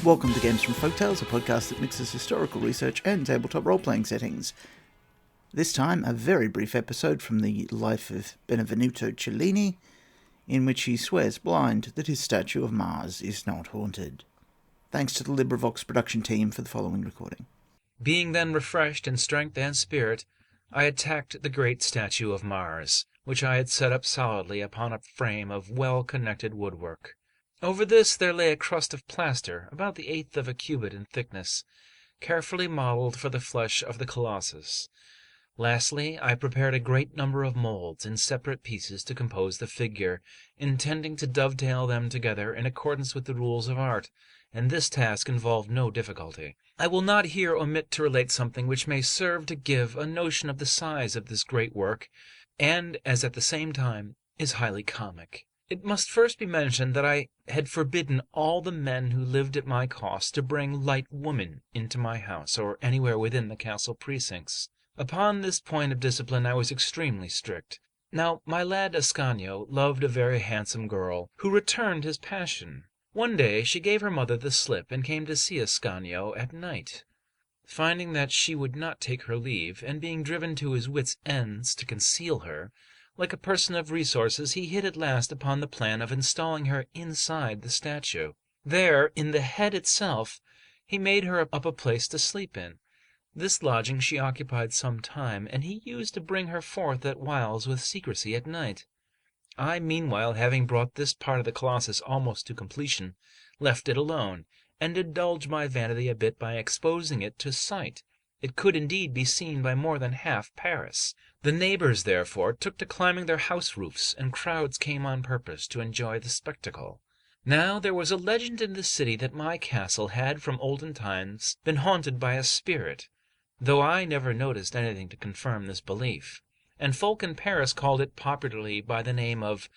Welcome to Games from Folktales, a podcast that mixes historical research and tabletop role-playing settings. This time, a very brief episode from the life of Benvenuto Cellini, in which he swears blind that his statue of Mars is not haunted. Thanks to the LibriVox production team for the following recording. Being then refreshed in strength and spirit, I attacked the great statue of Mars, which I had set up solidly upon a frame of well-connected woodwork. Over this there lay a crust of plaster, about the eighth of a cubit in thickness, carefully modelled for the flesh of the colossus. Lastly, I prepared a great number of moulds in separate pieces to compose the figure, intending to dovetail them together in accordance with the rules of art, and this task involved no difficulty. I will not here omit to relate something which may serve to give a notion of the size of this great work, and as at the same time is highly comic. It must first be mentioned that I had forbidden all the men who lived at my cost to bring light women into my house or anywhere within the castle precincts. Upon this point of discipline I was extremely strict. Now my lad Ascanio loved a very handsome girl, who returned his passion. One day she gave her mother the slip and came to see Ascanio at night. Finding that she would not take her leave, and being driven to his wits' ends to conceal her, like a person of resources he hit at last upon the plan of installing her inside the statue. There, in the head itself, he made her up a place to sleep in. This lodging she occupied some time, and he used to bring her forth at whiles with secrecy at night. I, meanwhile, having brought this part of the colossus almost to completion, left it alone, and indulged my vanity a bit by exposing it to sight. It could indeed be seen by more than half Paris. The neighbors, therefore, took to climbing their house roofs, and crowds came on purpose to enjoy the spectacle. Now there was a legend in the city that my castle had from olden times been haunted by a spirit, though I never noticed anything to confirm this belief, and folk in Paris called it popularly by the name of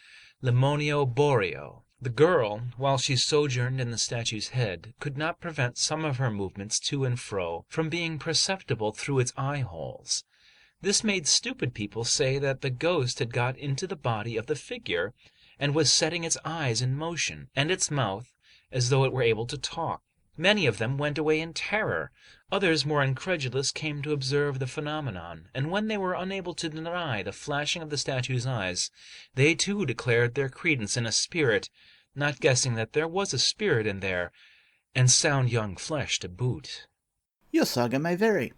Lemonio Boreal. The girl, while she sojourned in the statue's head, could not prevent some of her movements to and fro from being perceptible through its eye-holes. This made stupid people say that the ghost had got into the body of the figure, and was setting its eyes in motion, and its mouth, as though it were able to talk. Many of them went away in terror. Others, more incredulous, came to observe the phenomenon, and when they were unable to deny the flashing of the statue's eyes, they too declared their credence in a spirit, not guessing that there was a spirit in there, and sound young flesh to boot. Your saga may vary.